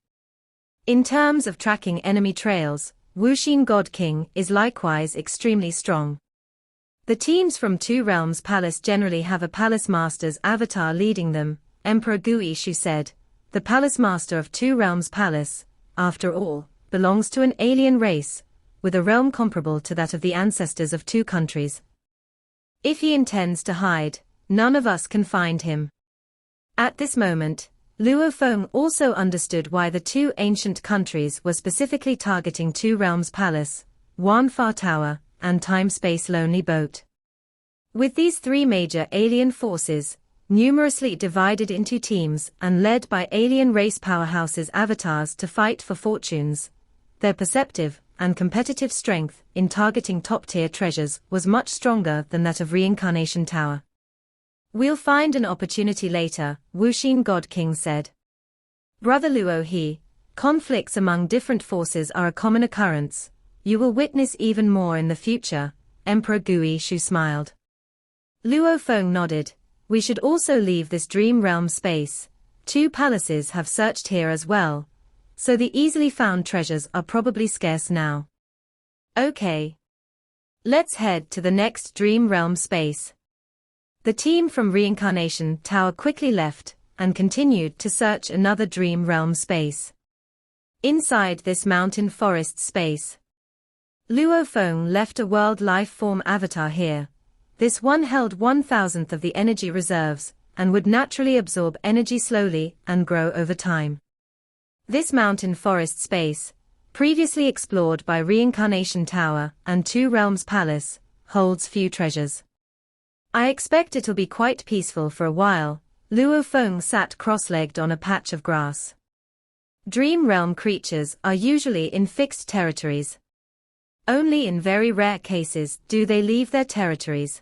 In terms of tracking enemy trails, Wuxin God King is likewise extremely strong. The teams from Two Realms Palace generally have a Palace Master's avatar leading them, Emperor Gui Shu said. The Palace Master of Two Realms Palace, after all, belongs to an alien race, with a realm comparable to that of the ancestors of two countries. If he intends to hide, none of us can find him. At this moment, Luo Feng also understood why the two ancient countries were specifically targeting Two Realms Palace, Wanfa Tower, and Time-Space Lonely Boat. With these three major alien forces, numerously divided into teams and led by alien race powerhouses avatars to fight for fortunes, their perceptive and competitive strength in targeting top-tier treasures was much stronger than that of Reincarnation Tower. We'll find an opportunity later, Wuxin God King said. Brother Luo He, conflicts among different forces are a common occurrence. You will witness even more in the future, Emperor Gui Shu smiled. Luo Feng nodded. We should also leave this dream realm space. Two palaces have searched here as well, so the easily found treasures are probably scarce now. Okay. Let's head to the next dream realm space. The team from Reincarnation Tower quickly left and continued to search another dream realm space. Inside this mountain forest space, Luo Feng left a world life form avatar here. This one held 1,000th of the energy reserves, and would naturally absorb energy slowly and grow over time. This mountain forest space, previously explored by Reincarnation Tower and Two Realms Palace, holds few treasures. I expect it'll be quite peaceful for a while. Luo Feng sat cross-legged on a patch of grass. Dream realm creatures are usually in fixed territories. Only in very rare cases do they leave their territories.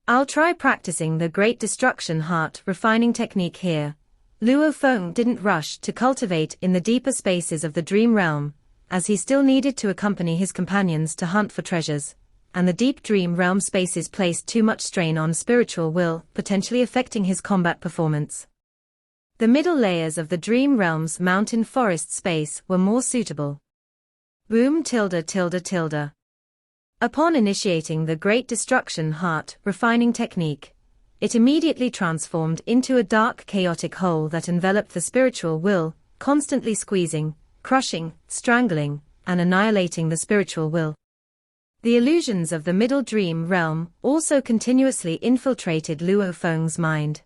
I'll try practicing the Great Destruction Heart refining technique here. Luo Feng didn't rush to cultivate in the deeper spaces of the dream realm, as he still needed to accompany his companions to hunt for treasures, and the deep dream realm spaces placed too much strain on spiritual will, potentially affecting his combat performance. The middle layers of the dream realm's mountain forest space were more suitable. Boom tilde tilde tilde. Upon initiating the Great Destruction heart refining technique, it immediately transformed into a dark chaotic hole that enveloped the spiritual will, constantly squeezing, crushing, strangling, and annihilating the spiritual will. The illusions of the middle dream realm also continuously infiltrated Luo Feng's mind.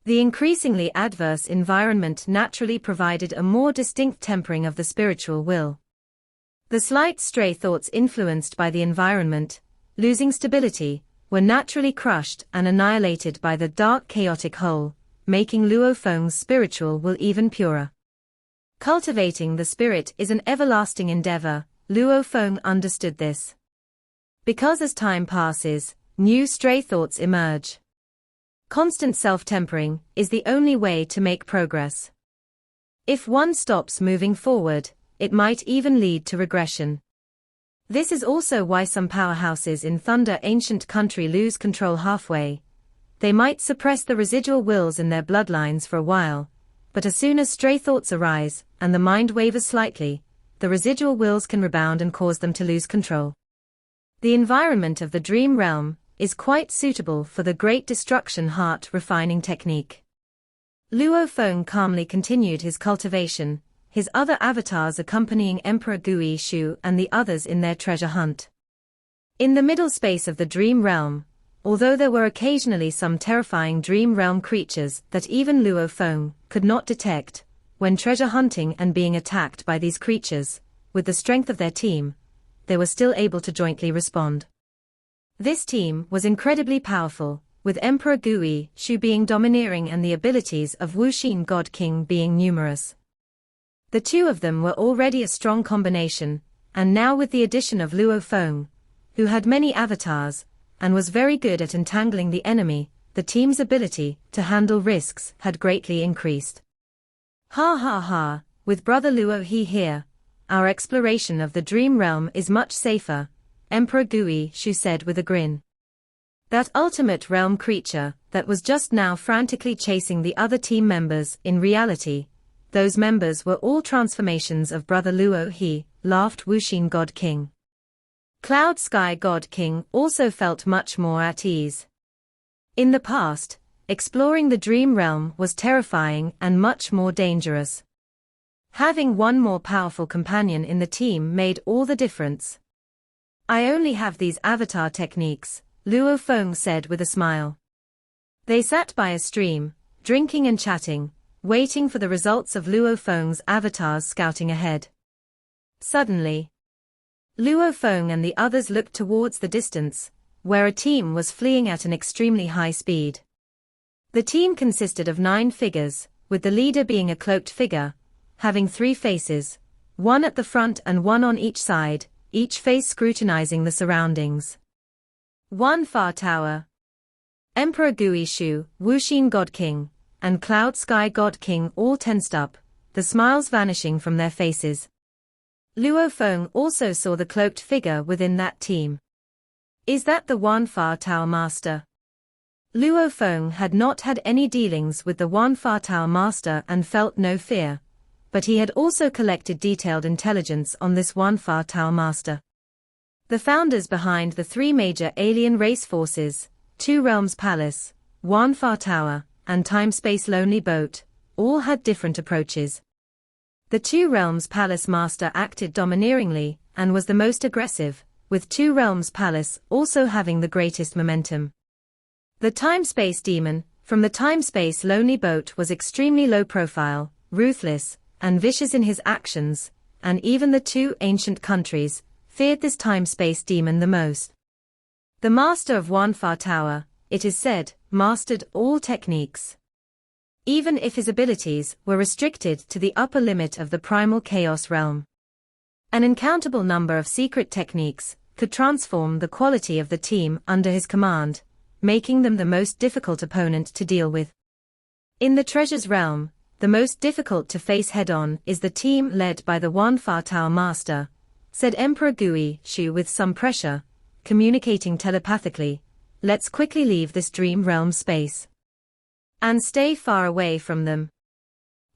The increasingly adverse environment naturally provided a more distinct tempering of the spiritual will. The slight stray thoughts influenced by the environment, losing stability, were naturally crushed and annihilated by the dark chaotic whole, making Luo Feng's spiritual will even purer. Cultivating the spirit is an everlasting endeavor. Luo Feng understood this. Because as time passes, new stray thoughts emerge. Constant self-tempering is the only way to make progress. If one stops moving forward, it might even lead to regression. This is also why some powerhouses in Thunder Ancient Country lose control halfway. They might suppress the residual wills in their bloodlines for a while, but as soon as stray thoughts arise, and the mind wavers slightly, the residual wills can rebound and cause them to lose control. The environment of the dream realm is quite suitable for the Great Destruction heart refining technique. Luo Feng calmly continued his cultivation, his other avatars accompanying Emperor Gui Shu and the others in their treasure hunt. In the middle space of the dream realm, although there were occasionally some terrifying dream realm creatures that even Luo Feng could not detect, when treasure hunting and being attacked by these creatures, with the strength of their team, they were still able to jointly respond. This team was incredibly powerful, with Emperor Gui Shu being domineering and the abilities of Wuxin God King being numerous. The two of them were already a strong combination, and now with the addition of Luo Feng, who had many avatars, and was very good at entangling the enemy, the team's ability to handle risks had greatly increased. Ha ha ha, with Brother Luo He here, our exploration of the dream realm is much safer, Emperor Gui Shu said with a grin. That ultimate realm creature that was just now frantically chasing the other team members, in reality, those members were all transformations of Brother Luo He, laughed Wuxin God King. Cloud Sky God King also felt much more at ease. In the past, exploring the dream realm was terrifying and much more dangerous. Having one more powerful companion in the team made all the difference. I only have these avatar techniques, Luo Feng said with a smile. They sat by a stream, drinking and chatting, waiting for the results of Luo Feng's avatars scouting ahead. Suddenly, Luo Feng and the others looked towards the distance, where a team was fleeing at an extremely high speed. The team consisted of 9 figures, with the leader being a cloaked figure, having 3 faces, one at the front and one on each side, each face scrutinizing the surroundings. One Far Tower. Emperor Gui Shu, Wuxin God King, and Cloud Sky God King all tensed up, the smiles vanishing from their faces. Luo Feng also saw the cloaked figure within that team. Is that the Wan Fa Tao Master? Luo Feng had not had any dealings with the Wan Fa Tao Master and felt no fear, but he had also collected detailed intelligence on this Wan Fa Tao Master. The founders behind the 3 major alien race forces, 2 Realms Palace, Wan Fa Tower, and Time-Space Lonely Boat, all had different approaches. The 2 Realms Palace Master acted domineeringly, and was the most aggressive, with 2 Realms Palace also having the greatest momentum. The Time-Space Demon, from the Time-Space Lonely Boat was extremely low profile, ruthless, and vicious in his actions, and even the 2 ancient countries feared this Time-Space Demon the most. The Master of Wan Fa Tower, it is said, mastered all techniques. Even if his abilities were restricted to the upper limit of the primal chaos realm. An incountable number of secret techniques could transform the quality of the team under his command, making them the most difficult opponent to deal with. In the treasures realm, the most difficult to face head-on is the team led by the Wan Fa Tao Master, said Emperor Gui Shu with some pressure, communicating telepathically. Let's quickly leave this dream realm space. And stay far away from them.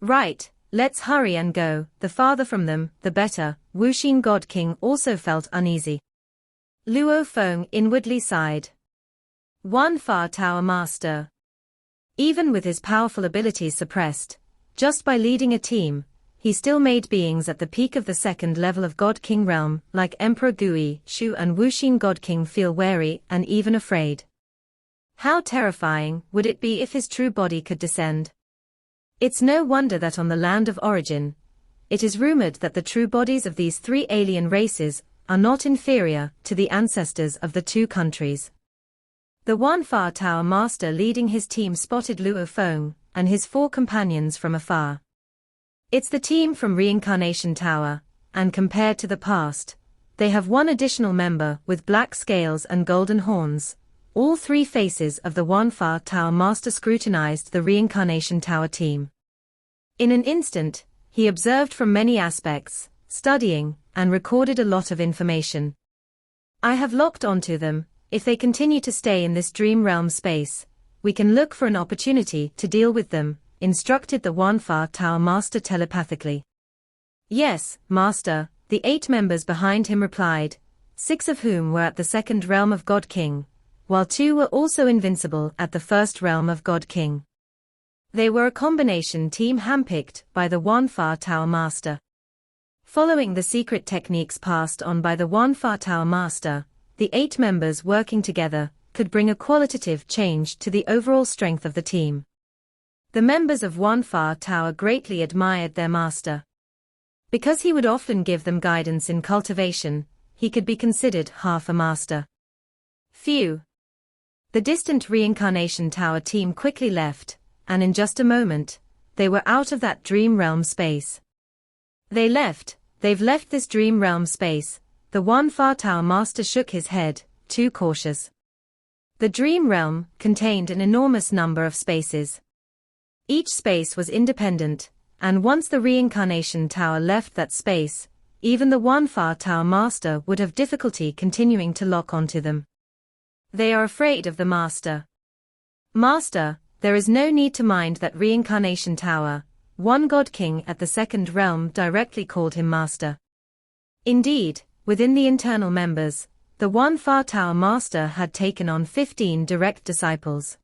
Right, let's hurry and go, the farther from them, the better. Wuxin God King also felt uneasy. Luo Feng inwardly sighed. One Far Tower Master. Even with his powerful abilities suppressed, just by leading a team, he still made beings at the peak of the second level of God King realm, like Emperor Gui, Shu and Wuxin God King, feel wary and even afraid. How terrifying would it be if his true body could descend? It's no wonder that on the land of origin, it is rumored that the true bodies of these three alien races are not inferior to the ancestors of the two countries. The One Far Tower Master leading his team spotted Luo Feng and his four companions from afar. It's the team from Reincarnation Tower, and compared to the past, they have one additional member with black scales and golden horns. All three faces of the One Far Tower Master scrutinized the Reincarnation Tower team. In an instant, he observed from many aspects, studying, and recorded a lot of information. I have locked onto them. If they continue to stay in this dream realm space, we can look for an opportunity to deal with them, instructed the One Far Tower Master telepathically. Yes, Master, the 8 members behind him replied, 6 of whom were at the second realm of God King, while 2 were also invincible at the first realm of God King. They were a combination team handpicked by the One Far Tower Master. Following the secret techniques passed on by the One Far Tower Master, the 8 members working together could bring a qualitative change to the overall strength of the team. The members of One Far Tower greatly admired their master. Because he would often give them guidance in cultivation, he could be considered half a master. Phew! The distant Reincarnation Tower team quickly left, and in just a moment, they were out of that dream realm space. They've left this dream realm space. The One Far Tower Master shook his head, too cautious. The dream realm contained an enormous number of spaces. Each space was independent, and once the Reincarnation Tower left that space, even the One Far Tower Master would have difficulty continuing to lock onto them. They are afraid of the Master. Master, there is no need to mind that Reincarnation Tower. One God King at the second realm directly called him Master. Indeed, within the internal members, the One Far Tower Master had taken on 15 direct disciples.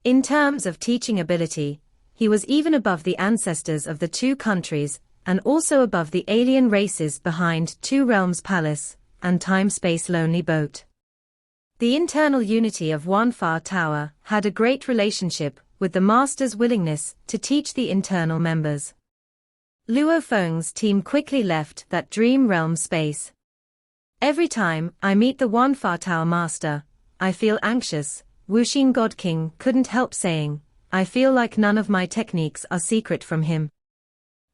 In terms of teaching ability, he was even above the ancestors of the two countries, and also above the alien races behind Two Realms Palace and Time-Space Lonely Boat. The internal unity of One Far Tower had a great relationship with the Master's willingness to teach the internal members. Luo Feng's team quickly left that dream realm space. Every time I meet the One Far Tower Master, I feel anxious, Wuxin God King couldn't help saying. I feel like none of my techniques are secret from him.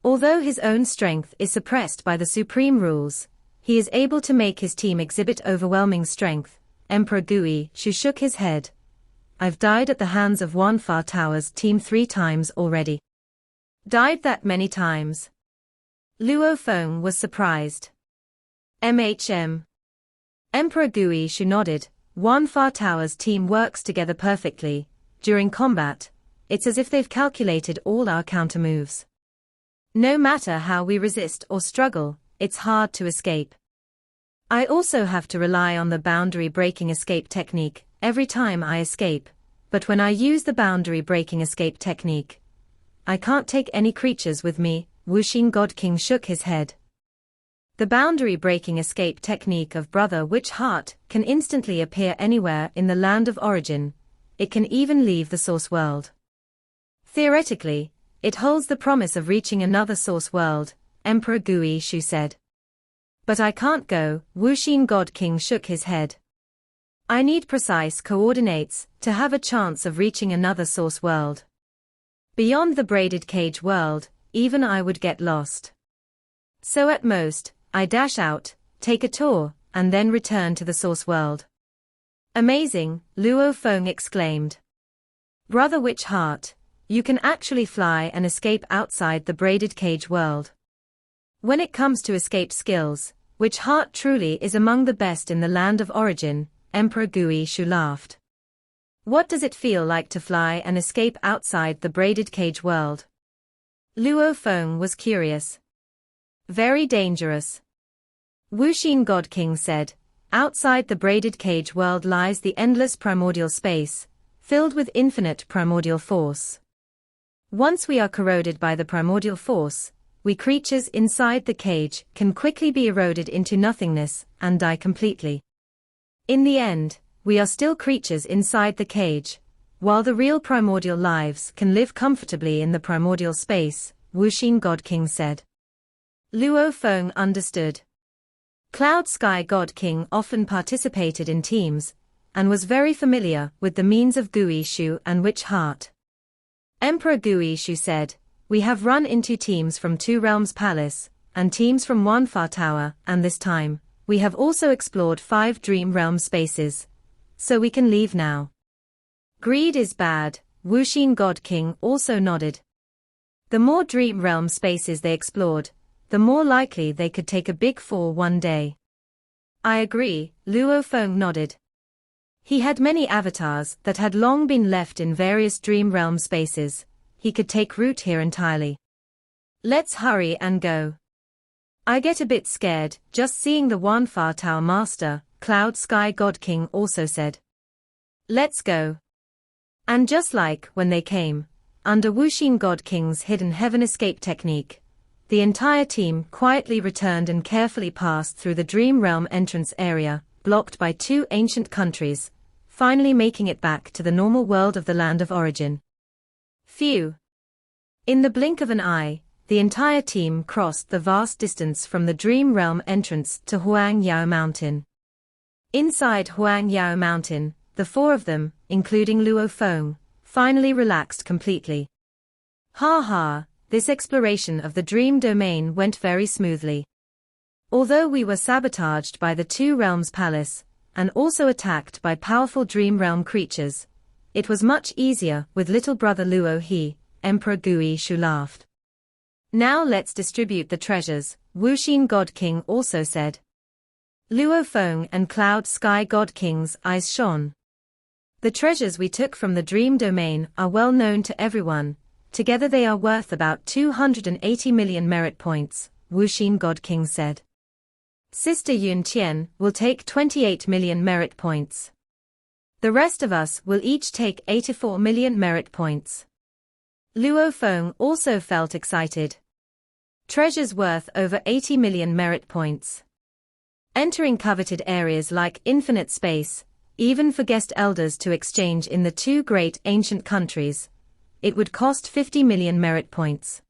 Although his own strength is suppressed by the supreme rules, he is able to make his team exhibit overwhelming strength. Emperor Gui Shu shook his head. I've died at the hands of One Far Tower's team 3 times already. Died that many times? Luo Feng was surprised. Emperor Gui Shu nodded. One Far Tower's team works together perfectly. During combat, it's as if they've calculated all our countermoves. No matter how we resist or struggle, it's hard to escape. I also have to rely on the boundary-breaking escape technique every time I escape, but when I use the boundary-breaking escape technique, I can't take any creatures with me. Wuxin God King shook his head. The boundary-breaking escape technique of Brother Witch Heart can instantly appear anywhere in the land of origin. It can even leave the source world. Theoretically, it holds the promise of reaching another source world, Emperor Gui Shu said. But I can't go, Wuxin God King shook his head. I need precise coordinates to have a chance of reaching another source world. Beyond the braided cage world, even I would get lost. So at most, I dash out, take a tour, and then return to the source world. Amazing, Luo Feng exclaimed. Brother Witch Heart, you can actually fly and escape outside the braided cage world. When it comes to escape skills, Witch Heart truly is among the best in the land of origin, Emperor Gui Shu laughed. What does it feel like to fly and escape outside the braided cage world? Luo Feng was curious. Very dangerous. Wuxin God King said, Outside the braided cage world lies the endless primordial space, filled with infinite primordial force. Once we are corroded by the primordial force, we creatures inside the cage can quickly be eroded into nothingness and die completely. In the end, we are still creatures inside the cage, while the real primordial lives can live comfortably in the primordial space, Wuxin God King said. Luo Feng understood. Cloud Sky God King often participated in teams, and was very familiar with the means of Gui Shu and Witch Heart. Emperor Gui Shu said, "We have run into teams from Two Realms Palace, and teams from Wanfa Tower, and this time, we have also explored 5 Dream Realm spaces. So we can leave now." Greed is bad, Wuxin God King also nodded. The more Dream Realm spaces they explored, the more likely they could take a big fall one day. I agree, Luo Feng nodded. He had many avatars that had long been left in various Dream Realm spaces. He could take root here entirely. Let's hurry and go. I get a bit scared just seeing the Wanfa Tower Master, Cloud Sky God King also said. Let's go. And just like when they came, under Wuxin God King's hidden heaven escape technique, the entire team quietly returned and carefully passed through the Dream Realm entrance area, blocked by 2 ancient countries, finally making it back to the normal world of the land of origin. Phew! In the blink of an eye, the entire team crossed the vast distance from the Dream Realm entrance to Huang Yao Mountain. Inside Huang Yao Mountain, the 4 of them, including Luo Feng, finally relaxed completely. Ha ha! This exploration of the Dream Domain went very smoothly. Although we were sabotaged by the Two Realms Palace, and also attacked by powerful Dream Realm creatures, it was much easier with little brother Luo He, Emperor Gui Shu laughed. Now let's distribute the treasures, Wuxin God King also said. Luo Feng and Cloud Sky God King's eyes shone. The treasures we took from the Dream Domain are well known to everyone. Together they are worth about 280 million merit points, Wuxin God King said. Sister Yun Tian will take 28 million merit points. The rest of us will each take 84 million merit points. Luo Feng also felt excited. Treasures worth over 80 million merit points. Entering coveted areas like infinite space, even for guest elders to exchange in the 2 great ancient countries, it would cost 50 million merit points.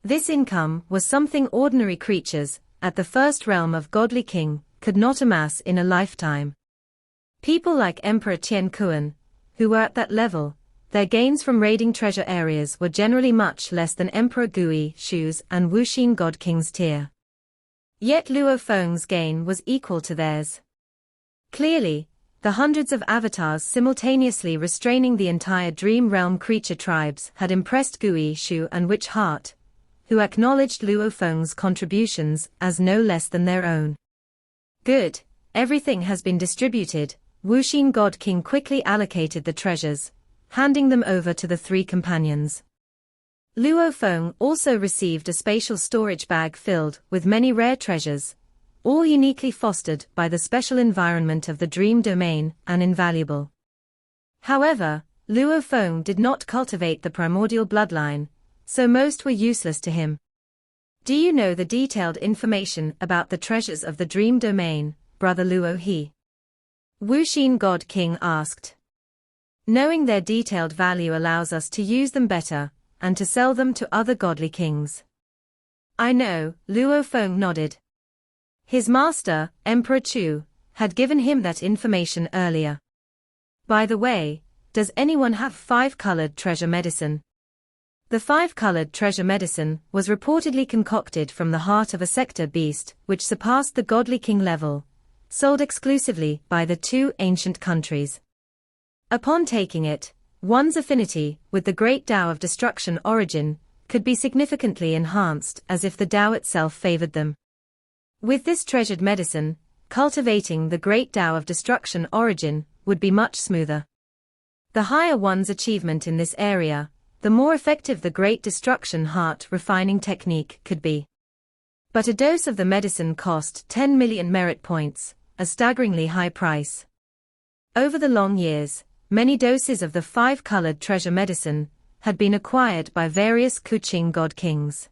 This income was something ordinary creatures, at the first realm of Godly King, could not amass in a lifetime. People like Emperor Tian Kuan, who were at that level, their gains from raiding treasure areas were generally much less than Emperor Gui Shu's and Wuxin God King's tier. Yet Luo Feng's gain was equal to theirs. Clearly, the hundreds of avatars simultaneously restraining the entire Dream Realm creature tribes had impressed Gui Shu and Witch Heart, who acknowledged Luo Feng's contributions as no less than their own. Good, everything has been distributed. Wuxin God King quickly allocated the treasures, handing them over to the 3 companions. Luo Feng also received a spatial storage bag filled with many rare treasures, all uniquely fostered by the special environment of the Dream Domain and invaluable. However, Luo Feng did not cultivate the primordial bloodline, so most were useless to him. Do you know the detailed information about the treasures of the Dream Domain, Brother Luo He? Wuxin God King asked. Knowing their detailed value allows us to use them better, and to sell them to other godly kings. I know, Luo Feng nodded. His master, Emperor Chu, had given him that information earlier. By the way, does anyone have 5-colored treasure medicine? The 5-colored treasure medicine was reportedly concocted from the heart of a sector beast which surpassed the godly king level, sold exclusively by the 2 ancient countries. Upon taking it, one's affinity with the great Tao of destruction origin could be significantly enhanced as if the Tao itself favored them. With this treasured medicine, cultivating the great Tao of destruction origin would be much smoother. The higher one's achievement in this area, the more effective the great destruction heart refining technique could be. But a dose of the medicine cost 10 million merit points, a staggeringly high price. Over the long years, many doses of the five-colored treasure medicine had been acquired by various Kuching god kings.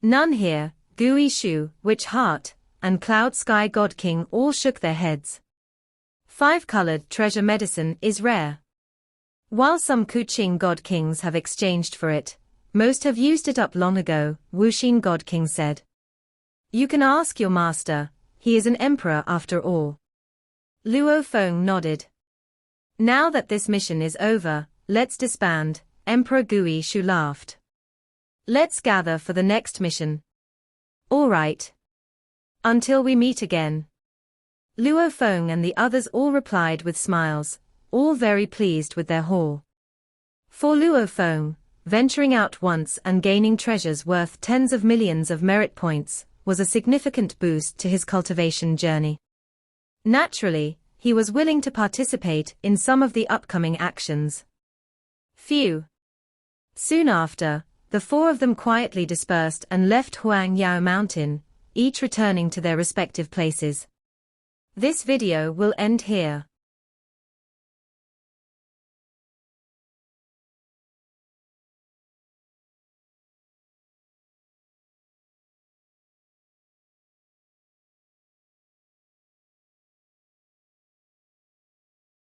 None here, Gui Shu, Witch Heart, and Cloud Sky God King all shook their heads. Five-colored treasure medicine is rare. While some Kuching god kings have exchanged for it, most have used it up long ago, Wuxin God King said. You can ask your master, he is an emperor after all. Luo Feng nodded. Now that this mission is over, let's disband, Emperor Gui Shu laughed. Let's gather for the next mission. All right. Until we meet again. Luo Feng and the others all replied with smiles, all very pleased with their haul. For Luo Feng, venturing out once and gaining treasures worth tens of millions of merit points was a significant boost to his cultivation journey. Naturally, he was willing to participate in some of the upcoming actions. Phew. Soon after, the four of them quietly dispersed and left Huang Yao Mountain, each returning to their respective places. This video will end here.